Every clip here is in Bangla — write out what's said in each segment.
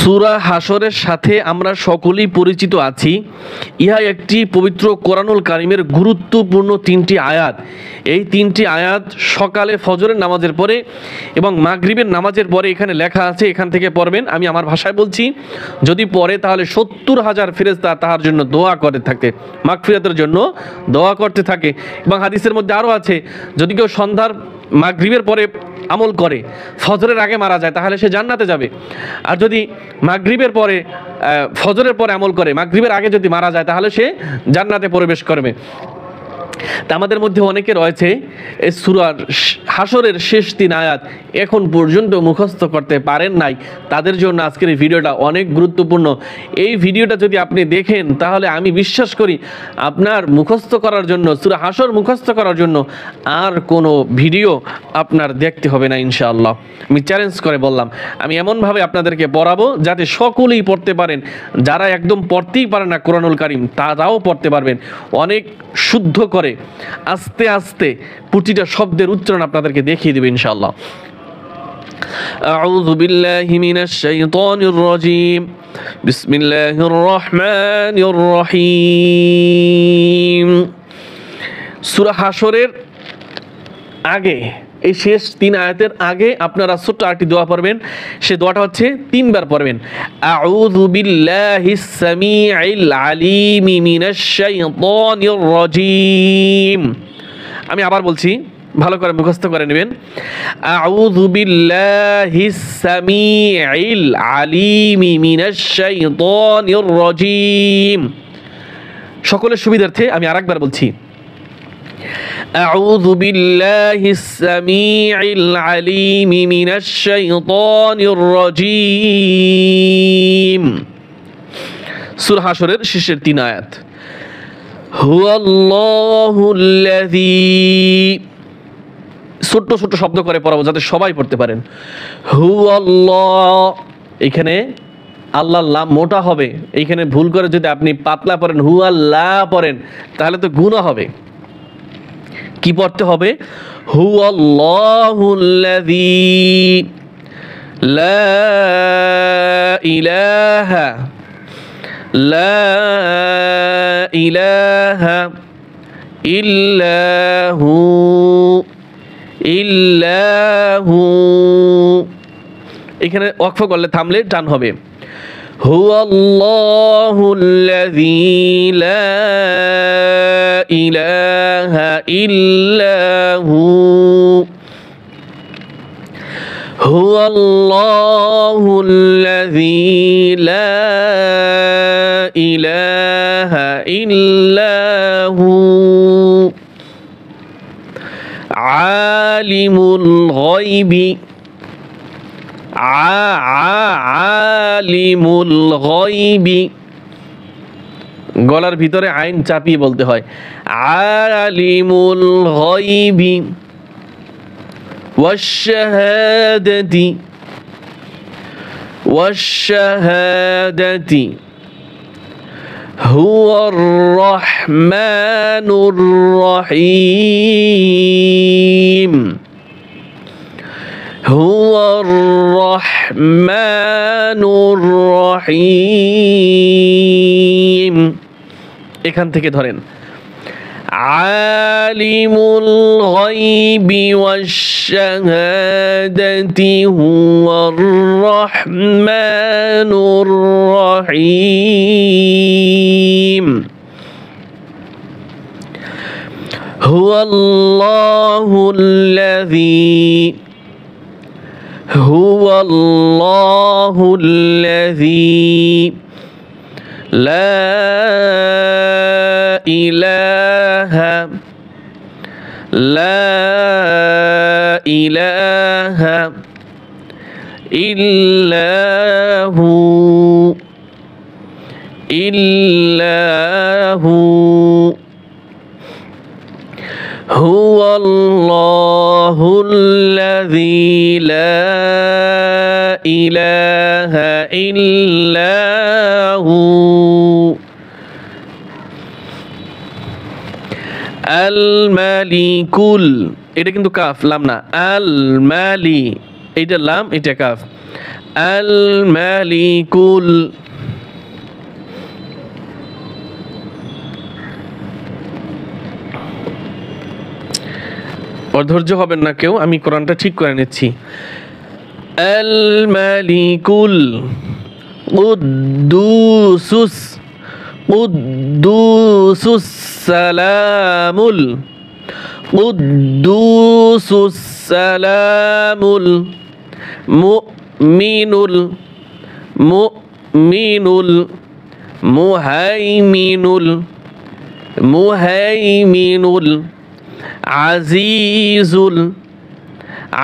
সূরা হাশরের সাথে আমরা সকলেই পরিচিত আছি। ইহা একটি পবিত্র কোরআনুল কারীমের গুরুত্বপূর্ণ তিনটি আয়াত। এই তিনটি আয়াত সকালে ফজরের নামাজের পরে এবং মাগরিবের নামাজের পরে এখানে লেখা আছে, এখান থেকে পড়বেন। আমি আমার ভাষায় বলছি, যদি পড়ে তাহলে 70,000 ফেরেশতা তাহার জন্য দোয়া করতে থাকে, মাগফিরাতের জন্য দোয়া করতে থাকে। এবং হাদিসের মধ্যে আরও আছে, যদি কেউ সন্ধ্যার মাগরিবের পরে আমল করে ফজরের আগে মারা যায় তাহলে সে জান্নাতে যাবে। আর যদি মাগরিবের পরে ফজরের পরে আমল করে মাগরিবের আগে যদি মারা যায় তাহলে সে জান্নাতে প্রবেশ করবে। তা আমাদের মধ্যে অনেকে রয়েছে এই সূরা হাশরের শেষ 3 আয়াত এখন পর্যন্ত মুখস্থ করতে পারেন নাই। তাদের জন্য আজকের এই ভিডিওটা অনেক গুরুত্বপূর্ণ। এই ভিডিওটা যদি আপনি দেখেন তাহলে আমি বিশ্বাস করি আপনার মুখস্থ করার জন্য, সূরা হাশর মুখস্থ করার জন্য আর কোনো ভিডিও আপনার দেখতে হবে না ইনশাআল্লাহ। আমি চ্যালেঞ্জ করে বললাম, আমি এমনভাবে আপনাদেরকে পড়াবো যাতে সকলেই পড়তে পারেন। যারা একদম পড়তেই পারে না কোরআনুল কারীম তারাও পড়তে পারবেন। অনেক শুদ্ধ করে আস্তে আস্তে প্রতিটা শব্দের উচ্চারণ আপনাদেরকে দেখিয়ে দেবে ইনশাআল্লাহ। আউযু বিল্লাহি মিনাশ শাইতানির রাজীম। বিসমিল্লাহির রহমানির রহিম। সূরা হাশরের আগে, এই শেষ 3 আয়াতের আগে আপনারা ছোট্ট আরেকটি দোয়া পড়বেন। সেই দোয়াটা হচ্ছে 3 বার পড়বেন। আউযু বিল্লাহিস সামিউল আলিম মিনাশ শাইতানির রাজীম। আমি আবার বলছি, ভালো করে মুখস্থ করে নেবেন। আউযু বিল্লাহিস সামিউল আলিম মিনাশ শাইতানির রাজীম। সকলের সুবিধার্থে আমি আরেকবার বলছি, أعوذ بالله السميع العليم من الشيطان الرجيم। সূরা হাশরের শেষের 3 আয়াত। হুয়াল্লাহুল্লাযী, ছোট ছোট শব্দ করে পড়াবো যাতে সবাই পড়তে পারেন। হুয়াল্লাহ, এখানে আল্লাহর লাম মোটা হবে। এইখানে ভুল করে যদি আপনি পাতলা পড়েন, হুয়াল্লাহ পড়েন, তাহলে তো গুনাহ হবে। কি পড়তে হবে? হুয়াল্লাহুল্লাযী লা ইলাহা ইল্লাহু। এখানে ওয়াকফ করলে, থামলে টান হবে। হুয়াল্লাহুল্লাযী লা ইলাহা ইল্লাহু। হুয়াল্লাহুল্লাযী লা ইলাহা ইল্লাহু। আলিমুল গায়বি, আলিমুল গায়বি, গলার ভিতরে আইন চাপিয়ে বলতে হয়। আলিমুল গায়বি ওয়াশ-শাহাদাতি, ওয়াশ-শাহাদাতি হুয়ার রহমানুর রহিম। হুয়ার রহমানুর রহিম। এখান থেকে ধরেন। আলিমুল গায়বি ওয়াশ-শাহাদাতি হুয়ার রহমানুর রহিম। হুয়াল্লাহুল্লাযী লা ইলাহা ইল্লাহু। হুয়াল্লাহুল্লাযী লা ইলাহা ইল্লাহু। আল মালিকুল, এটা কিন্তু কাফ, লাম না। আল মালি, এইটা লাম, এটা কাফ। আল মালিকুল, অধৈর্য হবেন না কেউ, আমি কোরআনটা ঠিক করে নিচ্ছি। আল মালিকুল কুদ্দুসুস, কুদ্দুসুস সালামুল, কুদ্দুসুস সালামুল, মুমিনুল, মুমিনুল, মুহাইমিনুল, মুহাইমিনুল, আজিজুল,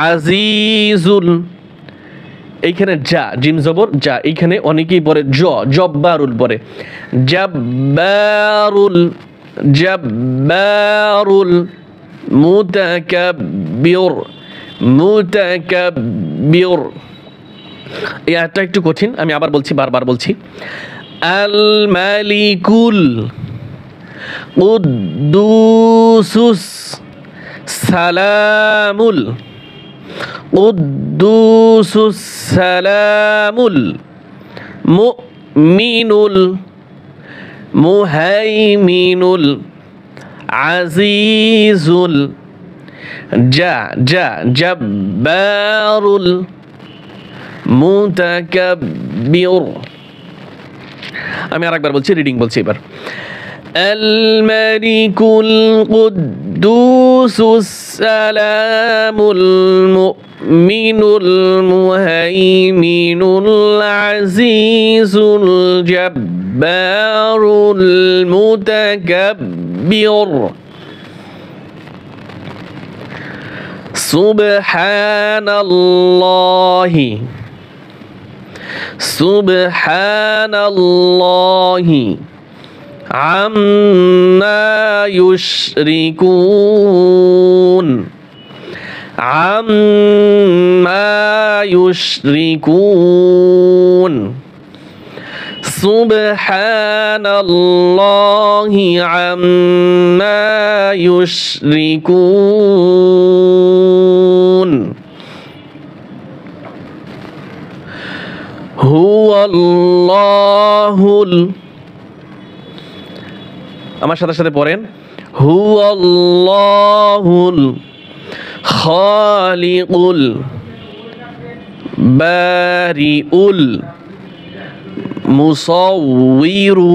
আজিজুল। এইখানে যা, জিম জবর যা, এইখানে অনেকেই পড়ে জব্বারুল পড়ে, জব্বারুল, জব্বারুল, মুতাকাব্বির, মুতাকাব্বির। এই আয়াতটা একটু কঠিন, আমি আবার বলছি, বারবার বলছি। আল মালিকুল কুদ্দুসুস সালামুল, কুদ্দুসুস সালামুল, মুমিনুল, মুহাইমিনুল, আজিজুল, জব্বারুল, মুতাকাব্বির। আমি আরেকবার বলছি, রিডিং বলছি এবার। الملك القدوس السلام المؤمن المهيمن العزيز الجبار المتكبر سبحان الله، سبحان الله عما يشركون، عما يشركون، سبحان الله عما يشركون هو الله আমার সাথে সাথে পড়েন, হুয়াল্লাহুল খালিকুল বারিউল মুসাউইরু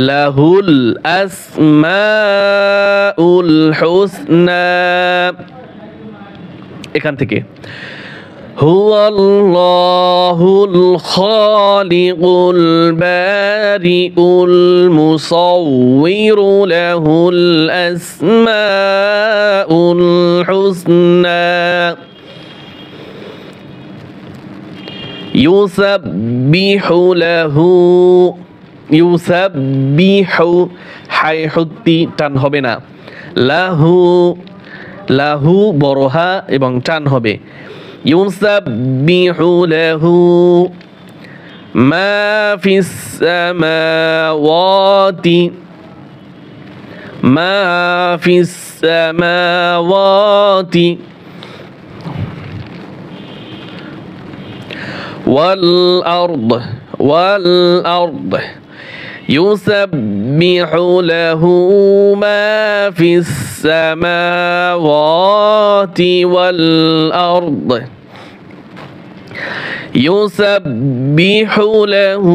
লাহুল আসমাউল হুসনা। এখান থেকে হুয়াল্লাহুল খালিকুল বারিউল মুসাউইরু লাহুল আসমাউল হুসনা ইউসাব্বিহু লাহু, ইউসাব্বিহু হাই হত্তি টান হবে না, লাহু, লাহু বড়হা এবং টান হবে, ইউসাব্বিহু লাহু মা ফিস সামাওয়াতি, মা ফিস সামাওয়াতি ওয়াল আরদ, ওয়াল আরদ ইউসাব্বিহু লাহু মা ফিস সামাওয়াতি ওয়াল আরদ, يسبح له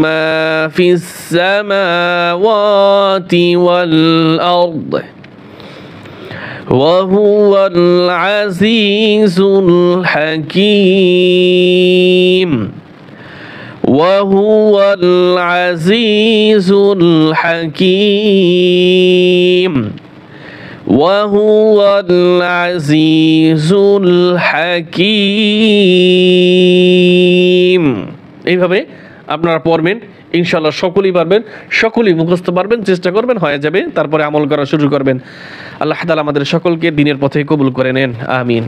ما في السماوات والأرض وهو العزيز الحكيم، وهو العزيز الحكيم، وهو العزيز الحكيم। এইভাবে আপনারা পড়বেন, ইনশাআল্লাহ সকলেই পারবেন, সকলেই মুখস্থ পারবেন, চেষ্টা করবেন, হয়ে যাবে, তারপরে আমল করা শুরু করবেন। আল্লাহ তাআলা আমাদের সকলকে দ্বীনের পথে কবুল করে নেন, আমিন।